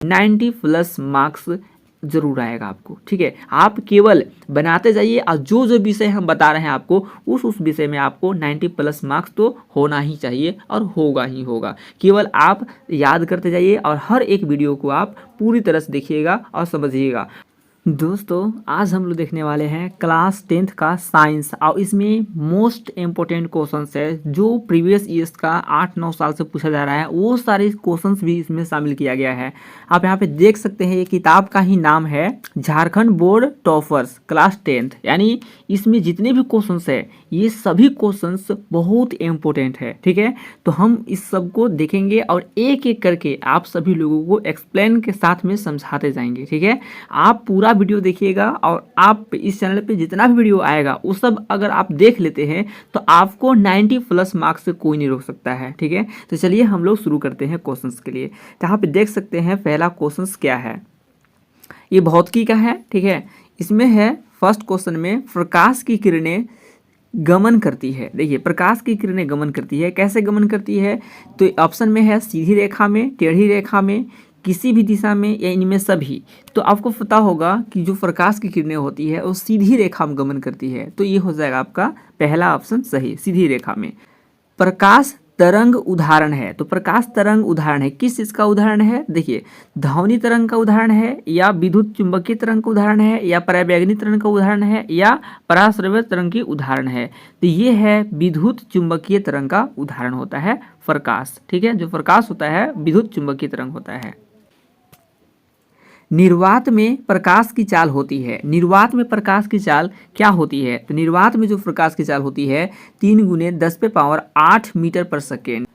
90 plus marks जरूर आएगा आपको। ठीक है, आप केवल बनाते जाइए और जो जो विषय हम बता रहे हैं आपको उस विषय में आपको 90 प्लस मार्क्स तो होना ही चाहिए और होगा ही होगा। केवल आप याद करते जाइए और हर एक वीडियो को आप पूरी तरह से देखिएगा और समझिएगा। दोस्तों आज हम लोग देखने वाले हैं क्लास 10th का साइंस और इसमें मोस्ट इम्पोर्टेंट क्वेश्चंस है जो प्रीवियस ईयर्स का 8-9 साल से पूछा जा रहा है, वो सारे क्वेश्चंस भी इसमें शामिल किया गया है। आप यहाँ पे देख सकते हैं ये किताब का ही नाम है Jharkhand board toppers class 10th, यानी इसमें जितने भी क्वेश्चंस है ये सभी क्वेश्चंस बहुत इम्पोर्टेंट है। ठीक है, तो हम इस सब को देखेंगे और एक एक करके आप सभी लोगों को एक्सप्लेन के साथ में समझाते जाएंगे। ठीक है, आप पूरा वीडियो देखिएगा और आप इस चैनल पे जितना भी वीडियो आएगा वो सब अगर आप देख लेते हैं तो आपको 90 प्लस मार्क्स से कोई नहीं रोक सकता है। ठीक है, तो चलिए हम लोग शुरू करते हैं क्वेश्चंस के लिए। तो यहाँ पे देख सकते हैं पहला क्वेश्चंस क्या है, ये भौतिकी का है। ठीक है, इसमें है फर्स्ट क्वेश्चन में प्रकाश की किरणें गमन करती है। देखिए प्रकाश की किरणें गमन करती है, कैसे गमन करती है? तो ऑप्शन में है सीधी रेखा में, टेढ़ी रेखा में, किसी भी दिशा में या इनमें सभी। तो आपको पता होगा कि जो प्रकाश की किरणें होती है वो सीधी रेखा में गमन करती है, तो ये हो जाएगा आपका पहला ऑप्शन सही, सीधी रेखा में। प्रकाश तरंग उदाहरण है, तो प्रकाश तरंग उदाहरण है, किस चीज़ का उदाहरण है? देखिए ध्वनि तरंग का उदाहरण है, या विद्युत चुंबकीय तरंग का उदाहरण है, या पराबैंगनी तरंग का उदाहरण है, या पराश्रव्य तरंग की उदाहरण है। तो ये है विद्युत चुंबकीय तरंग का उदाहरण होता है प्रकाश। ठीक है, जो प्रकाश होता है विद्युत चुंबकीय तरंग होता है। निर्वात में प्रकाश की चाल होती है, निर्वात में प्रकाश की चाल क्या होती है? तो निर्वात में जो प्रकाश की चाल होती है 3 × 10⁸ मीटर पर सेकेंड।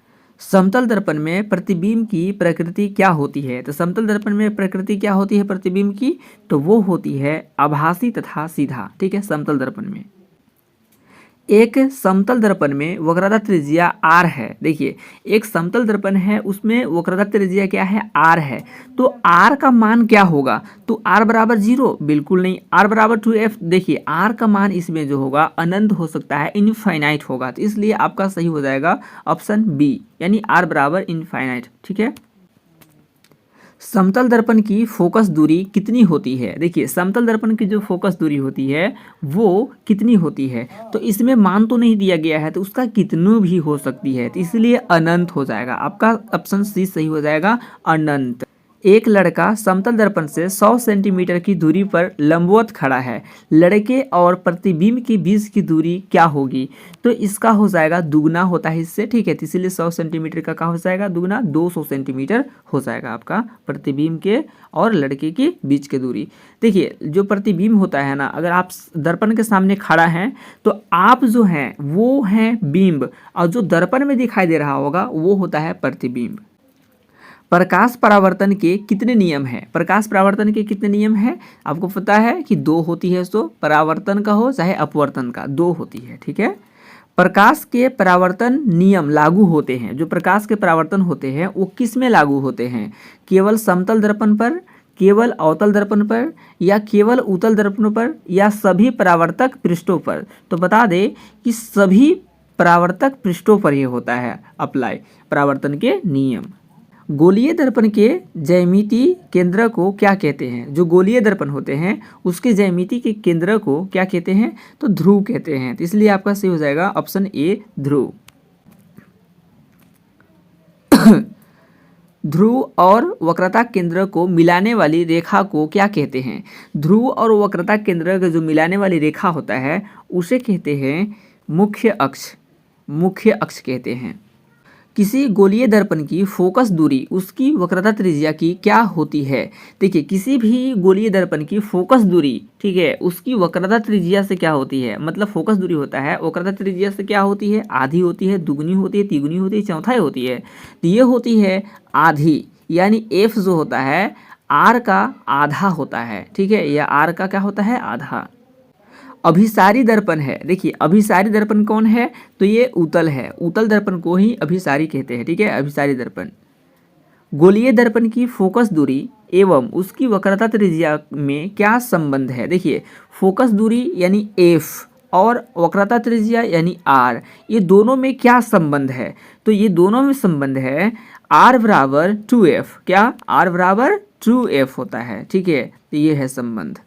समतल दर्पण में प्रतिबिंब की प्रकृति क्या होती है? तो समतल दर्पण में प्रकृति क्या होती है प्रतिबिंब की? तो वो होती है आभासी तथा सीधा। ठीक है, समतल दर्पण में एक समतल दर्पण में वक्रता त्रिज्या r है। देखिए एक समतल दर्पण है उसमें वक्रता त्रिज्या क्या है? r है। तो r का मान क्या होगा? तो r बराबर 0? बिल्कुल नहीं, r बराबर 2f। देखिए r का मान इसमें जो होगा अनंत हो सकता है, इनफाइनाइट होगा, तो इसलिए आपका सही हो जाएगा ऑप्शन बी, यानी r बराबर इनफाइनाइट। ठीक है, समतल दर्पण की फोकस दूरी कितनी होती है? देखिए समतल दर्पण की जो फोकस दूरी होती है वो कितनी होती है? तो इसमें मान तो नहीं दिया गया है, तो उसका कितनों भी हो सकती है, तो इसलिए अनंत हो जाएगा। आपका ऑप्शन सी सही हो जाएगा, अनंत। एक लड़का समतल दर्पण से 100 सेंटीमीटर की दूरी पर लंबवत खड़ा है, लड़के और प्रतिबिंब के बीच की दूरी क्या होगी? तो इसका हो जाएगा दुगना होता है इससे। ठीक है, तो इसीलिए 100 सेंटीमीटर का क्या हो जाएगा? दुगना, 200 सेंटीमीटर हो जाएगा आपका प्रतिबिंब के और लड़के के बीच की दूरी। देखिए जो प्रतिबिंब होता है ना, अगर आप दर्पण के सामने खड़ा हैं तो आप जो हैं वो हैं बिंब, और जो दर्पण में दिखाई दे रहा होगा वो होता है प्रतिबिंब। प्रकाश परावर्तन के कितने नियम हैं? प्रकाश परावर्तन के कितने नियम हैं? आपको पता है कि 2 होती है, तो परावर्तन का हो चाहे अपवर्तन का, 2 होती है। ठीक है, प्रकाश के परावर्तन नियम लागू होते हैं, जो प्रकाश के परावर्तन होते हैं वो किस में लागू होते हैं? केवल समतल दर्पण पर, केवल अवतल दर्पण पर, या केवल उत्तल दर्पण पर, या सभी परावर्तक पृष्ठों पर? तो बता दें कि सभी परावर्तक पृष्ठों पर यह होता है अप्लाई परावर्तन के नियम। गोलीय दर्पण के ज्यामिति केंद्र को क्या कहते हैं? जो गोलीय दर्पण होते हैं उसके ज्यामिति के केंद्र को क्या कहते हैं? तो ध्रुव कहते हैं, तो इसलिए आपका सही हो जाएगा ऑप्शन ए, ध्रुव। ध्रुव और वक्रता केंद्र को मिलाने वाली रेखा को क्या कहते हैं? ध्रुव और वक्रता केंद्र का जो मिलाने वाली रेखा होता है उसे कहते हैं मुख्य अक्ष, मुख्य अक्ष कहते हैं। किसी गोलीय दर्पण की फोकस दूरी उसकी वक्रता त्रिज्या की क्या होती है? देखिए किसी भी गोलीय दर्पण की फोकस दूरी, ठीक है, उसकी वक्रता त्रिज्या से क्या होती है? मतलब फोकस दूरी होता है, वक्रता त्रिज्या से क्या होती है? आधी होती है, दुगनी होती है, तिगुनी होती है, चौथाई होती है। तो ये होती है आधी, यानी एफ जो होता है आर का आधा होता है। ठीक है, यह आर का क्या होता है? आधा। अभिसारी दर्पण है, देखिए अभिसारी दर्पण कौन है? तो ये उत्तल है, उत्तल दर्पण को ही अभिसारी कहते हैं। ठीक है, अभिसारी दर्पण। गोलीय दर्पण की फोकस दूरी एवं उसकी वक्रता त्रिज्या में क्या संबंध है? देखिए फोकस दूरी यानी एफ और वक्रता त्रिज्या यानी आर, ये दोनों में क्या संबंध है? तो ये दोनों में संबंध है R बराबर 2F, क्या R बराबर 2F होता है, ठीक है। तो ये है संबंध।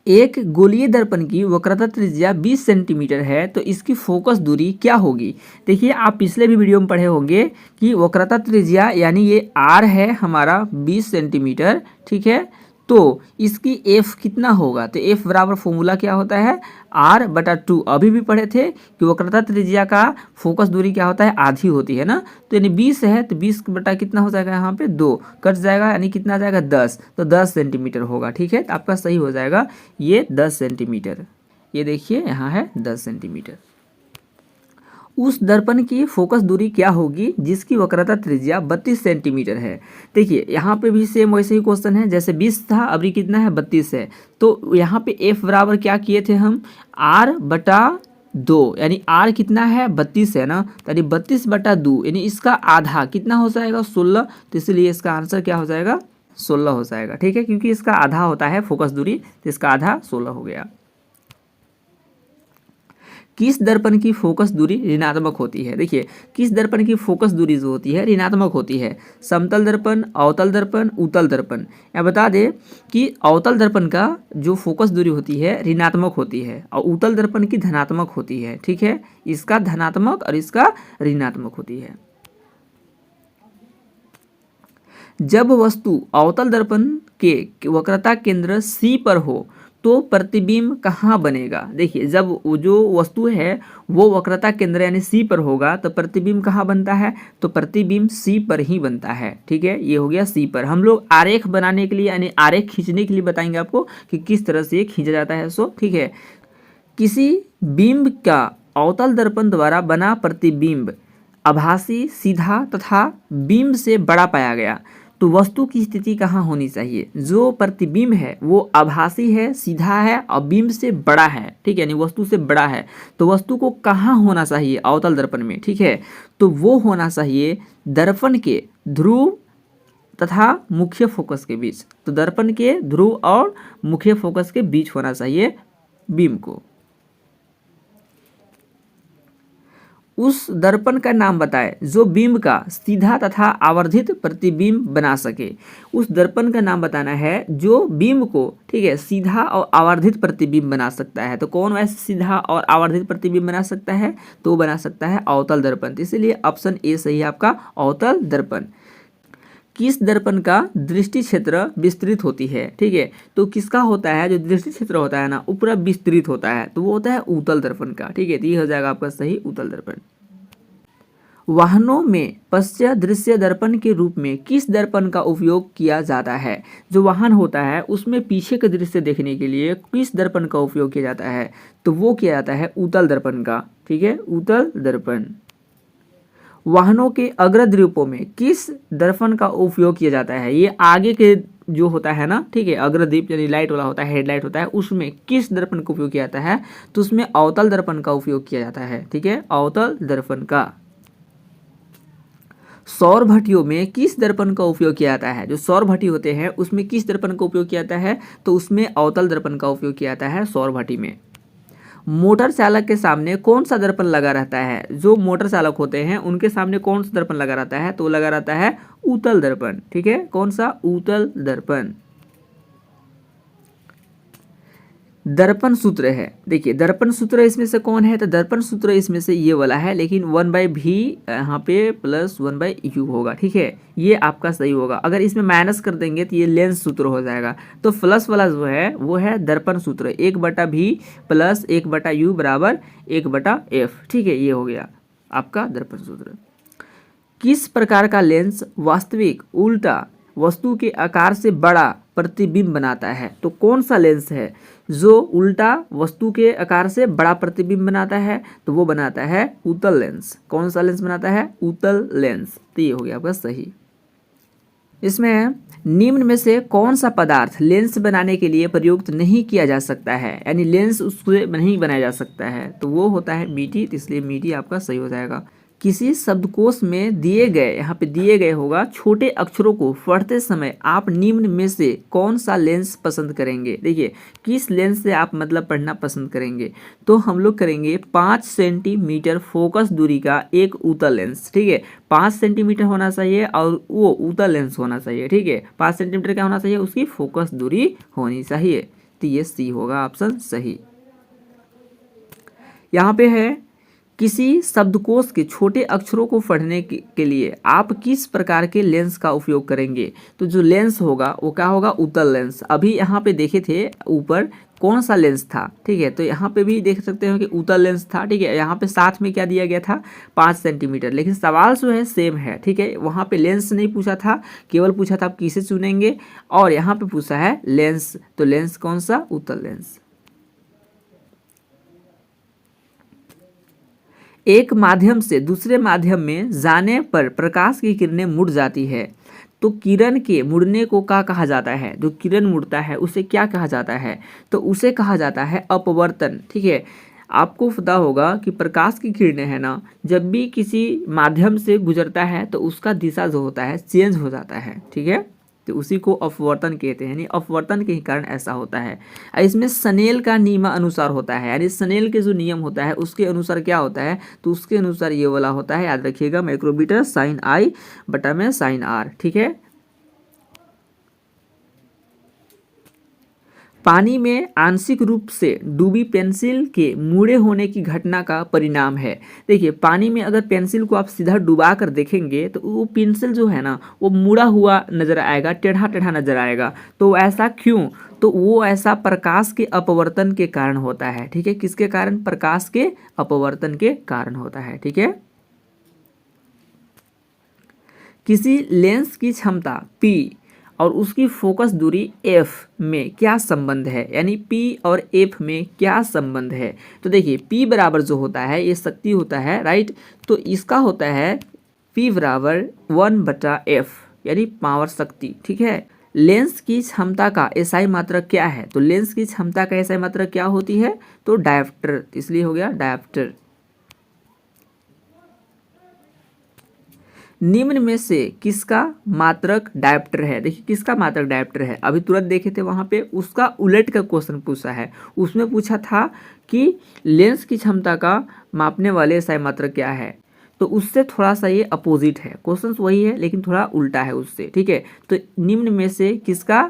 एक गोलीय दर्पण की वक्रता त्रिज्या 20 सेंटीमीटर है तो इसकी फोकस दूरी क्या होगी। देखिए आप पिछले भी वीडियो में पढ़े होंगे कि वक्रता त्रिज्या यानी ये R है हमारा 20 सेंटीमीटर, ठीक है। तो इसकी F कितना होगा, तो F बराबर फॉर्मूला क्या होता है R/2। अभी भी पढ़े थे कि वक्रता त्रिज्या का फोकस दूरी क्या होता है, आधी होती है ना। तो यानी 20 है तो 20 बटा कितना हो जाएगा, यहाँ पे 2 कट जाएगा, यानी कितना आ जाएगा 10, तो 10 सेंटीमीटर होगा, ठीक है। तो आपका सही हो जाएगा ये 10 सेंटीमीटर। ये देखिए यहाँ है 10 सेंटीमीटर। उस दर्पण की फोकस दूरी क्या होगी जिसकी वक्रता त्रिज्या 32 सेंटीमीटर है। देखिए यहाँ पे भी सेम वैसे ही क्वेश्चन है, जैसे 20 था अभी कितना है 32 है। तो यहाँ पे F बराबर क्या किए थे हम R/2, यानी R कितना है 32 है ना, यानी 32/2 यानी इसका आधा कितना हो जाएगा 16। तो इसलिए इसका आंसर क्या हो जाएगा 16 हो जाएगा, ठीक है, क्योंकि इसका आधा होता है फोकस दूरी, तो इसका आधा 16 हो गया। किस दर्पण की फोकस दूरी ऋणात्मक होती है। देखिए किस दर्पण की फोकस दूरी जो होती है ऋणात्मक होती है, समतल दर्पण, अवतल दर्पण, उत्तल दर्पण। या बता दें कि अवतल दर्पण का जो फोकस दूरी होती है ऋणात्मक होती है और उत्तल दर्पण की धनात्मक होती है, ठीक है। इसका धनात्मक और इसका ऋणात्मक होती है। जब वस्तु अवतल दर्पण के वक्रता केंद्र C पर हो तो प्रतिबिंब कहाँ बनेगा। देखिए जब जो वस्तु है वो वक्रता केंद्र यानी C पर होगा तो प्रतिबिंब कहाँ बनता है, तो प्रतिबिंब C पर ही बनता है, ठीक है। ये हो गया C पर। हम लोग आरेख बनाने के लिए यानी आरेख खींचने के लिए बताएंगे आपको कि किस तरह से खींचा जाता है, सो ठीक है। किसी बिंब का अवतल दर्पण द्वारा बना प्रतिबिंब आभासी, सीधा तथा बिंब से बड़ा पाया गया तो वस्तु की स्थिति कहाँ होनी चाहिए। जो प्रतिबिंब है वो आभासी है, सीधा है और बिंब से बड़ा है, ठीक है, यानी वस्तु से बड़ा है, तो वस्तु को कहाँ होना चाहिए अवतल दर्पण में, ठीक है। तो वो होना चाहिए दर्पण के ध्रुव तथा मुख्य फोकस के बीच। तो दर्पण के ध्रुव और मुख्य फोकस के बीच होना चाहिए बिंब को। उस दर्पण का नाम बताएं जो बिंब का सीधा तथा आवर्धित प्रतिबिंब बना सके। उस दर्पण का नाम बताना है जो बिंब को, ठीक है, सीधा और आवर्धित प्रतिबिंब बना सकता है। तो कौन वैसे सीधा और आवर्धित प्रतिबिंब बना सकता है, तो बना सकता है अवतल दर्पण। तो इसलिए ऑप्शन ए सही है आपका, अवतल दर्पण। किस दर्पण का दृष्टि क्षेत्र विस्तृत होती है, ठीक है। तो किसका होता है जो दृष्टि क्षेत्र होता है ना वो पूरा विस्तृत होता है, तो वो होता है उत्तल दर्पण का, ठीक है। तो ये हो जाएगा आपका सही उत्तल दर्पण। वाहनों में पश्च दृश्य दर्पण के रूप में किस दर्पण का उपयोग किया जाता है। जो वाहन होता है उसमें पीछे का दृश्य देखने के लिए किस दर्पण का उपयोग किया जाता है, तो वो किया जाता है उत्तल दर्पण का, ठीक है, उत्तल दर्पण। वाहनों के अग्रद्वीपों में किस दर्पण का उपयोग किया जाता है। ये आगे के जो होता है ना, ठीक है, अग्रदीप यानी लाइट वाला होता है, हेडलाइट होता है, उसमें किस दर्पण का उपयोग किया जाता है, तो उसमें अवतल दर्पण का उपयोग किया जाता है, ठीक है, अवतल दर्पण का। सौर भट्टियों में किस दर्पण का उपयोग किया जाता है। जो सौर भट्टी होते हैं उसमें किस दर्पण का उपयोग किया जाता है, तो उसमें अवतल दर्पण का उपयोग किया जाता है सौर भट्टी में। मोटर चालक के सामने कौन सा दर्पण लगा रहता है। जो मोटर चालक होते हैं उनके सामने कौन सा दर्पण लगा रहता है, तो लगा रहता है उत्तल दर्पण, ठीक है, कौन सा, उत्तल दर्पण। दर्पण सूत्र है, देखिए दर्पण सूत्र इसमें से कौन है, तो दर्पण सूत्र इसमें से ये वाला है, लेकिन 1/v यहाँ पे प्लस 1/u होगा, ठीक है, ये आपका सही होगा। अगर इसमें माइनस कर देंगे तो ये लेंस सूत्र हो जाएगा। तो प्लस वाला जो है वो है दर्पण सूत्र, 1/v प्लस 1/u बराबर 1/f, ठीक है, ये हो गया आपका दर्पण सूत्र। किस प्रकार का लेंस वास्तविक उल्टा वस्तु के आकार से बड़ा प्रतिबिंब बनाता है। तो कौन सा लेंस है जो उल्टा वस्तु के आकार से बड़ा प्रतिबिंब बनाता है, तो वो बनाता है उत्तल लेंस। कौन सा लेंस बनाता है, उत्तल लेंस। तो ये हो गया आपका सही। इसमें निम्न में से कौन सा पदार्थ लेंस बनाने के लिए प्रयुक्त नहीं किया जा सकता है, यानी लेंस उससे नहीं बनाया जा सकता है, तो वो होता है मिट्टी। तो इसलिए मिट्टी आपका सही हो जाएगा। किसी शब्दकोश में दिए गए, यहाँ पे दिए गए होगा, छोटे अक्षरों को पढ़ते समय आप निम्न में से कौन सा लेंस पसंद करेंगे। देखिए किस लेंस से आप मतलब पढ़ना पसंद करेंगे, तो हम लोग करेंगे 5 सेंटीमीटर फोकस दूरी का एक उत्तल लेंस। ठीक है, 5 सेंटीमीटर होना चाहिए और वो उत्तल लेंस होना चाहिए। ठीक है, 5 सेंटीमीटर क्या होना चाहिए, उसकी फोकस दूरी होनी चाहिए। तो ये सी होगा ऑप्शन सही। यहाँ पे है किसी शब्दकोश के छोटे अक्षरों को पढ़ने के लिए आप किस प्रकार के लेंस का उपयोग करेंगे। तो जो लेंस होगा वो क्या होगा, उत्तल लेंस। अभी यहाँ पे देखे थे ऊपर कौन सा लेंस था। ठीक है, तो यहाँ पे भी देख सकते हो कि उत्तल लेंस था। ठीक है, यहाँ पे साथ में क्या दिया गया था, 5 सेंटीमीटर, लेकिन सवाल जो है सेम है। ठीक है, वहाँ पे लेंस नहीं पूछा था, केवल पूछा था आप किसे चुनेंगे, और यहाँ पे पूछा है लेंस। तो लेंस कौन सा, उत्तल लेंस। एक माध्यम से दूसरे माध्यम में जाने पर प्रकाश की किरणें मुड़ जाती है, तो किरण के मुड़ने को क्या कहा जाता है। जो किरण मुड़ता है उसे क्या कहा जाता है, तो उसे कहा जाता है अपवर्तन। ठीक है, आपको पता होगा कि प्रकाश की किरणें है ना, जब भी किसी माध्यम से गुजरता है तो उसका दिशा जो होता है चेंज हो जाता है। ठीक है, तो उसी को अपवर्तन कहते हैं, यानी अपवर्तन के कारण ऐसा होता है। इसमें स्नेल का नियम अनुसार होता है, यानी स्नेल के जो नियम होता है उसके अनुसार क्या होता है, तो उसके अनुसार ये वाला होता है, याद रखिएगा, माइक्रोमीटर साइन आई बटा में साइन आर। ठीक है, पानी में आंशिक रूप से डूबी पेंसिल के मुड़े होने की घटना का परिणाम है। देखिए पानी में अगर पेंसिल को आप सीधा डुबा कर देखेंगे तो वो पेंसिल जो है ना वो मुड़ा हुआ नजर आएगा, टेढ़ा टेढ़ा नजर आएगा। तो ऐसा क्यों, तो वो ऐसा प्रकाश के अपवर्तन के कारण होता है। ठीक है, किसके कारण, प्रकाश के अपवर्तन के कारण होता है। ठीक है, किसी लेंस की क्षमता P और उसकी फोकस दूरी f में क्या संबंध है, यानी P और f में क्या संबंध है। तो देखिए P बराबर जो होता है ये शक्ति होता है, राइट। तो इसका होता है P बराबर 1/f, यानी पावर शक्ति। ठीक है, लेंस की क्षमता का एसआई मात्रक क्या है, तो लेंस की क्षमता का एसआई मात्रक क्या होती है, तो डायोप्टर, इसलिए हो गया डायोप्टर। निम्न में से किसका मात्रक डायोप्टर है। देखिए किसका मात्रक डायोप्टर है, अभी तुरंत देखे थे वहां पे उसका उलट का क्वेश्चन पूछा है। उसमें पूछा था कि लेंस की क्षमता का मापने वाले एसआई मात्रक क्या है, तो उससे थोड़ा सा ये अपोजिट है, क्वेश्चन वही है लेकिन थोड़ा उल्टा है उससे। ठीक है, तो निम्न में से किसका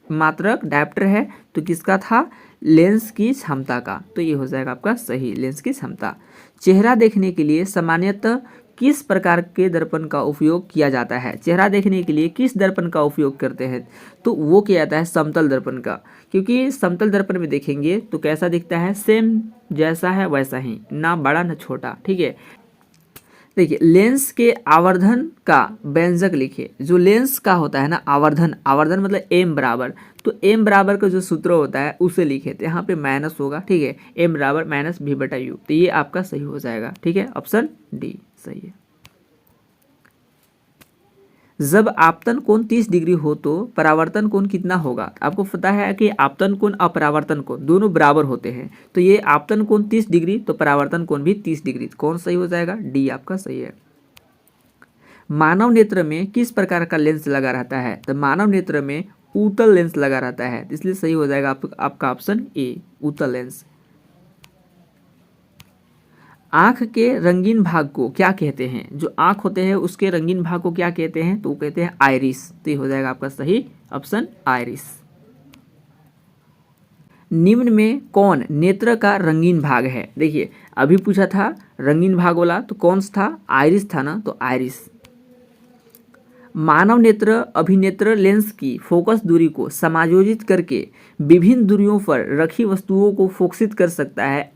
मात्रक डायोप्टर है, तो किसका था, लेंस की क्षमता का। तो ये हो जाएगा आपका सही, लेंस की क्षमता। चेहरा देखने के लिए सामान्यतः किस प्रकार के दर्पण का उपयोग किया जाता है, चेहरा देखने के लिए किस दर्पण का उपयोग करते हैं, तो वो किया जाता है समतल दर्पण का। क्योंकि समतल दर्पण में देखेंगे तो कैसा दिखता है, सेम जैसा है वैसा ही, ना बड़ा ना छोटा। ठीक है, देखिए लेंस के आवर्धन का व्यंजक लिखिए। जो लेंस का होता है ना आवर्धन, आवर्धन मतलब एम बराबर, तो एम बराबर का जो सूत्र होता है उसे लिखे, तो यहाँ पे माइनस होगा। ठीक है, एम बराबर माइनस भी बटा यू, तो ये आपका सही हो जाएगा। ठीक है, ऑप्शन डी सही है। जब आपतन कोण 30 डिग्री हो तो परावर्तन कोण कितना होगा। आपको पता है कि आपतन कोण और परावर्तन कोण दोनों बराबर होते हैं, तो ये आपतन कोण 30 डिग्री तो परावर्तन कोण भी 30 डिग्री, कौन सही हो जाएगा, डी आपका सही है। मानव नेत्र में किस प्रकार का लेंस लगा रहता है, तो मानव नेत्र में उत्तल लेंस लगा रहता है, इसलिए सही हो जाएगा आपका ऑप्शन ए, उत्तल लेंस। आँख के रंगीन भाग को क्या कहते हैं, जो आँख होते हैं उसके रंगीन भाग को क्या कहते हैं, तो वो कहते हैं आइरिस। तो ये हो जाएगा आपका सही ऑप्शन आइरिस। निम्न में कौन नेत्र का रंगीन भाग है। देखिए अभी पूछा था रंगीन भाग वाला, तो कौन सा था, आइरिस था ना, तो आइरिस। मानव नेत्र अभिनेत्र लेंस की फोकस दूरी को समायोजित करके विभिन्न दूरियों पर रखी वस्तुओं को फोकसित कर सकता है,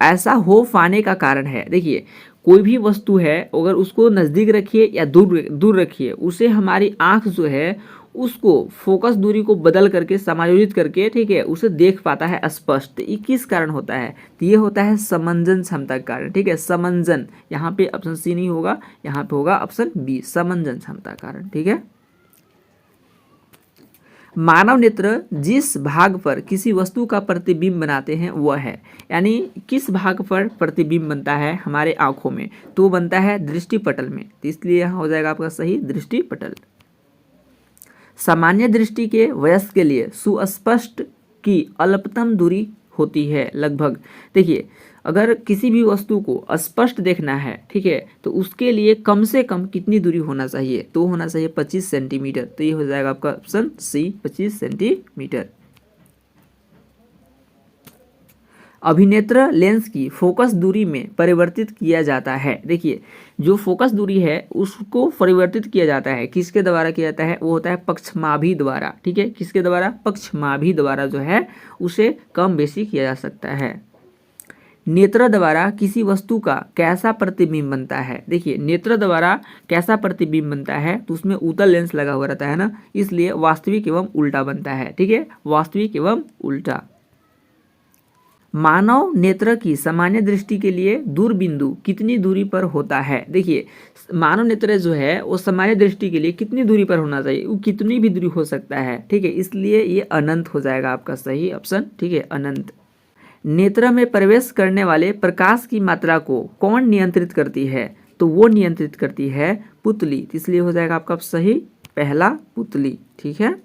ऐसा हो पाने का कारण है। देखिए कोई भी वस्तु है अगर उसको नज़दीक रखिए या दूर रखिए, उसे हमारी आँख जो है उसको फोकस दूरी को बदल करके समायोजित करके, ठीक है, उसे देख पाता है स्पष्ट। ये किस कारण होता है, तो ये होता है समंजन क्षमता के कारण। ठीक है, समंजन, यहाँ पे ऑप्शन सी नहीं होगा, यहाँ पे होगा ऑप्शन बी, समंजन क्षमता कारण। ठीक है, मानव नेत्र जिस भाग पर किसी वस्तु का प्रतिबिंब बनाते हैं वह है, यानी किस भाग पर प्रतिबिंब बनता है हमारे आंखों में, तो वो बनता है दृष्टिपटल में। तो इसलिए यहाँ हो जाएगा आपका सही दृष्टिपटल। सामान्य दृष्टि के वयस्क के लिए सुस्पष्ट की अल्पतम दूरी होती है लगभग। देखिए अगर किसी भी वस्तु को स्पष्ट देखना है, ठीक है, तो उसके लिए कम से कम कितनी दूरी होना चाहिए, तो होना चाहिए 25 सेंटीमीटर। तो ये हो जाएगा आपका ऑप्शन सी 25 सेंटीमीटर। अभिनेत्र लेंस की फोकस दूरी में परिवर्तित किया जाता है। देखिए जो फोकस दूरी है उसको परिवर्तित किया जाता है, किसके द्वारा किया जाता है, वो होता है पक्षमाभि द्वारा। ठीक है, किसके द्वारा, पक्षमाभि द्वारा जो है उसे कम बेसी किया जा सकता है। नेत्र द्वारा किसी वस्तु का कैसा प्रतिबिंब बनता है। देखिए नेत्र द्वारा कैसा प्रतिबिंब बनता है, तो उसमें उत्तल लेंस लगा हुआ रहता है ना, इसलिए वास्तविक एवं उल्टा बनता है। ठीक है, वास्तविक एवं उल्टा। मानव नेत्र की सामान्य दृष्टि के लिए दूरबिंदु कितनी दूरी पर होता है। देखिए मानव नेत्र जो है वो सामान्य दृष्टि के लिए कितनी दूरी पर होना चाहिए, वो कितनी भी दूरी हो सकता है। ठीक है, इसलिए ये अनंत हो जाएगा आपका सही ऑप्शन। ठीक है, अनंत। नेत्र में प्रवेश करने वाले प्रकाश की मात्रा को कौन नियंत्रित करती है, तो वो नियंत्रित करती है पुतली। इसलिए हो जाएगा आपका सही पहला पुतली। ठीक है,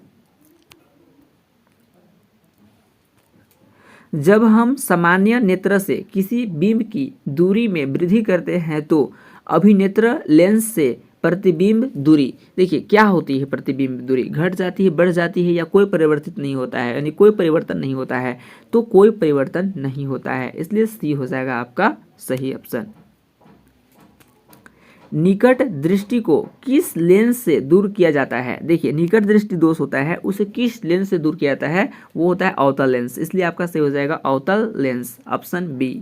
जब हम सामान्य नेत्र से किसी बिंब की दूरी में वृद्धि करते हैं तो अभिनेत्र लेंस से प्रतिबिंब दूरी, देखिए क्या होती है, प्रतिबिंब दूरी घट जाती है, बढ़ जाती है, या कोई परिवर्तित नहीं होता है, यानी कोई परिवर्तन नहीं होता है, तो कोई परिवर्तन नहीं होता है, इसलिए सी हो जाएगा आपका सही ऑप्शन। निकट दृष्टि को किस लेंस से दूर किया जाता है। देखिए निकट दृष्टि दोष होता है, उसे किस लेंस से दूर किया जाता है, वो होता है अवतल लेंस, इसलिए आपका सही हो जाएगा अवतल लेंस, ऑप्शन बी।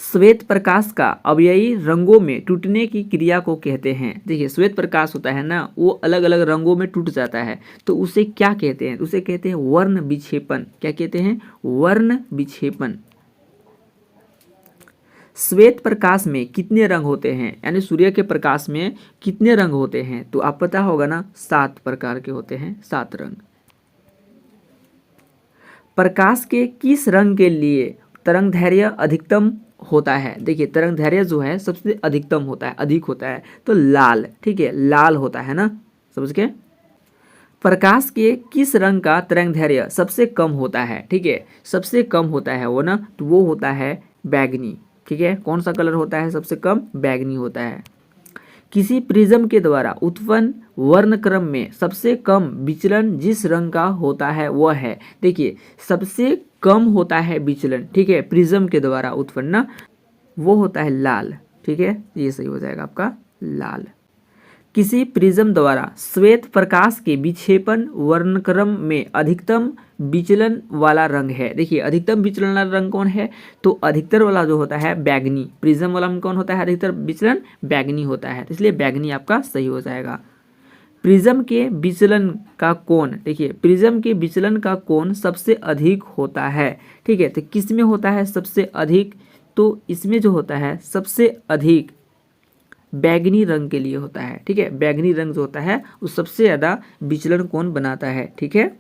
श्वेत प्रकाश का अवयवी रंगों में टूटने की क्रिया को कहते हैं। देखिए श्वेत प्रकाश होता है ना, वो अलग अलग रंगों में टूट जाता है, तो उसे क्या कहते हैं, उसे कहते हैं वर्ण विक्षेपण। क्या कहते हैं, वर्ण विक्षेपण। श्वेत प्रकाश में कितने रंग होते हैं, यानी सूर्य के प्रकाश में कितने रंग होते हैं, तो आप पता होगा ना 7 प्रकार के होते हैं, 7 रंग। प्रकाश के किस रंग के लिए तरंग दैर्घ्य अधिकतम होता है। देखिए तरंग दैर्घ्य जो है सबसे अधिकतम होता है, अधिक होता है, तो लाल। ठीक है, लाल होता है ना, समझ के। प्रकाश के किस रंग का तरंग दैर्घ्य सबसे कम होता है। ठीक है, सबसे कम होता है वो ना, तो वो होता है बैगनी। ठीक है, कौन सा कलर होता है सबसे कम, बैगनी होता है। किसी प्रिज्म के द्वारा उत्पन्न वर्णक्रम में सबसे कम विचलन जिस रंग का होता है वह है। देखिए सबसे कम होता है विचलन, ठीक है, प्रिज्म के द्वारा उत्पन्न ना, वो होता है लाल। ठीक है, ये सही हो जाएगा आपका लाल। किसी प्रिज्म द्वारा श्वेत प्रकाश के विक्षेपण वर्णक्रम में अधिकतम विचलन वाला रंग है। देखिए अधिकतम विचलन वाला रंग कौन है, तो अधिकतर वाला जो होता है बैगनी। प्रिज्म वाला में कौन होता है, अधिकतर विचलन बैगनी होता है, इसलिए बैगनी आपका सही हो जाएगा। प्रिज्म के विचलन का कोण, देखिए प्रिज्म के विचलन का कोण सबसे अधिक होता है। ठीक है, तो किस में होता है सबसे अधिक, तो इसमें जो होता है सबसे अधिक बैगनी रंग के लिए होता है। ठीक है, बैगनी रंग जो होता है वो सबसे ज़्यादा विचलन कोण बनाता है। ठीक है,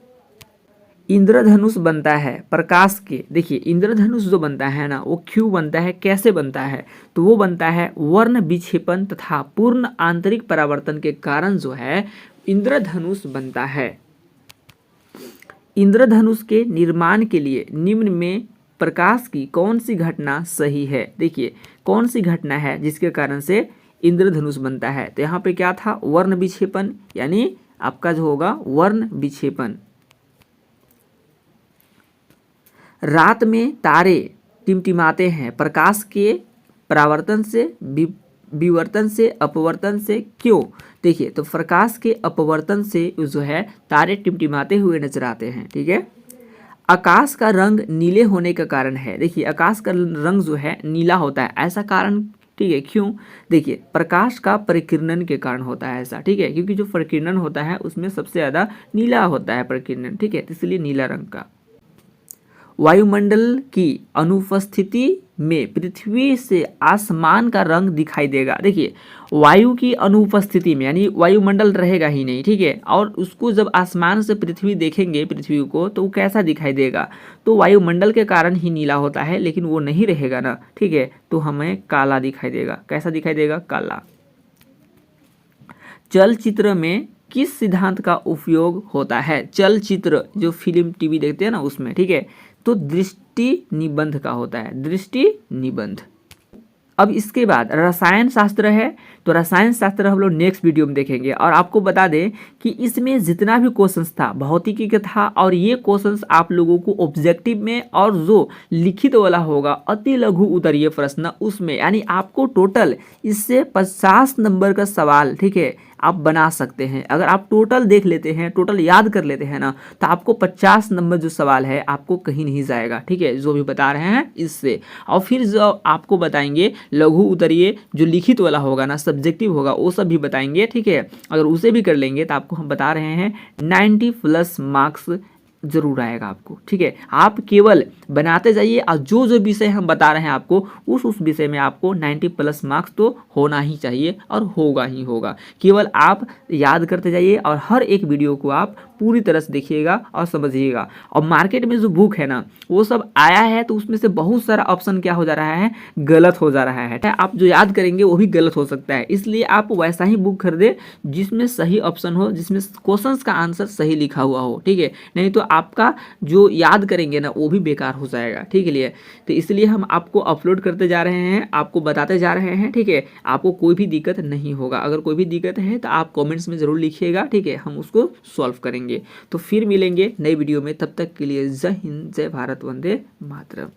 इंद्रधनुष बनता है प्रकाश के, देखिए इंद्रधनुष जो बनता है ना वो क्यों बनता है, कैसे बनता है, तो वो बनता है वर्ण विक्षेपण तथा पूर्ण आंतरिक परावर्तन के कारण जो है इंद्रधनुष बनता है। इंद्रधनुष के निर्माण के लिए निम्न में प्रकाश की कौन सी घटना सही है। देखिए कौन सी घटना है जिसके कारण से इंद्रधनुष बनता है, तो यहाँ पे क्या था, वर्ण विक्षेपण, यानी आपका जो होगा वर्ण विक्षेपण। रात में तारे टिमटिमाते हैं प्रकाश के परावर्तन से, विवर्तन से, अपवर्तन से, क्यों। देखिए तो प्रकाश के अपवर्तन से जो है तारे टिमटिमाते हुए नजर आते हैं। ठीक है, आकाश का रंग नीले होने का कारण है। देखिए आकाश का रंग जो है नीला होता है, ऐसा कारण, ठीक है, क्यों, देखिए प्रकाश का परिकिरणन के कारण होता है ऐसा। ठीक है, क्योंकि जो परिकिरणन होता है उसमें सबसे ज़्यादा नीला होता है परिकिरणन। ठीक है, इसलिए नीला रंग का। वायुमंडल की अनुपस्थिति में पृथ्वी से आसमान का रंग दिखाई देगा। देखिए वायु की अनुपस्थिति में यानी वायुमंडल रहेगा ही नहीं, ठीक है, और उसको जब आसमान से पृथ्वी देखेंगे पृथ्वी को तो वो कैसा दिखाई देगा, तो वायुमंडल के कारण ही नीला होता है, लेकिन वो नहीं रहेगा ना, ठीक है, तो हमें काला दिखाई देगा। कैसा दिखाई देगा? काला। चलचित्र में किस सिद्धांत का उपयोग होता है? चलचित्र जो फिल्म टीवी देखते हैं ना उसमें, ठीक है, तो दृष्टि निबंध का होता है, दृष्टि निबंध। अब इसके बाद रसायन शास्त्र है, तो रसायन शास्त्र हम लोग नेक्स्ट वीडियो में देखेंगे। और आपको बता दें कि इसमें जितना भी क्वेश्चंस था भौतिकी का था, और ये क्वेश्चंस आप लोगों को ऑब्जेक्टिव में और जो लिखित वाला होगा अति लघु उत्तरीय प्रश्न उसमें, यानी आपको टोटल इससे 50 नंबर का सवाल, ठीक है, आप बना सकते हैं। अगर आप टोटल देख लेते हैं, टोटल याद कर लेते हैं ना, तो आपको 50 नंबर जो सवाल है आपको कहीं नहीं जाएगा, ठीक है, जो भी बता रहे हैं इससे। और फिर जो आपको बताएंगे लघु उत्तरीय जो लिखित वाला होगा ना, सब्जेक्टिव होगा, वो सब भी बताएंगे, ठीक है। अगर उसे भी कर लेंगे तो आपको हम बता रहे हैं 90+ मार्क्स जरूर आएगा आपको, ठीक है। आप केवल बनाते जाइए और जो जो विषय हम बता रहे हैं आपको उस विषय में आपको 90+ मार्क्स तो होना ही चाहिए और होगा ही होगा। केवल आप याद करते जाइए और हर एक वीडियो को आप पूरी तरह से देखिएगा और समझिएगा। और मार्केट में जो बुक है ना वो सब आया है, तो उसमें से बहुत सारा ऑप्शन क्या हो जा रहा है, गलत हो जा रहा है। आप जो याद करेंगे वो भी गलत हो सकता है, इसलिए आप वैसा ही बुक खरीदे जिसमें सही ऑप्शन हो, जिसमें क्वेश्चंस का आंसर सही लिखा हुआ हो, ठीक है। नहीं तो आपका जो याद करेंगे ना वो भी बेकार हो जाएगा, ठीक है। तो इसलिए हम आपको अपलोड करते जा रहे हैं, आपको बताते जा रहे हैं, ठीक है। आपको कोई भी दिक्कत नहीं होगा। अगर कोई भी दिक्कत है तो आप कमेंट्स में ज़रूर लिखिएगा, ठीक है, हम उसको सॉल्व करेंगे। तो फिर मिलेंगे नई वीडियो में, तब तक के लिए जय हिंद, जय भारत, वंदे मातरम।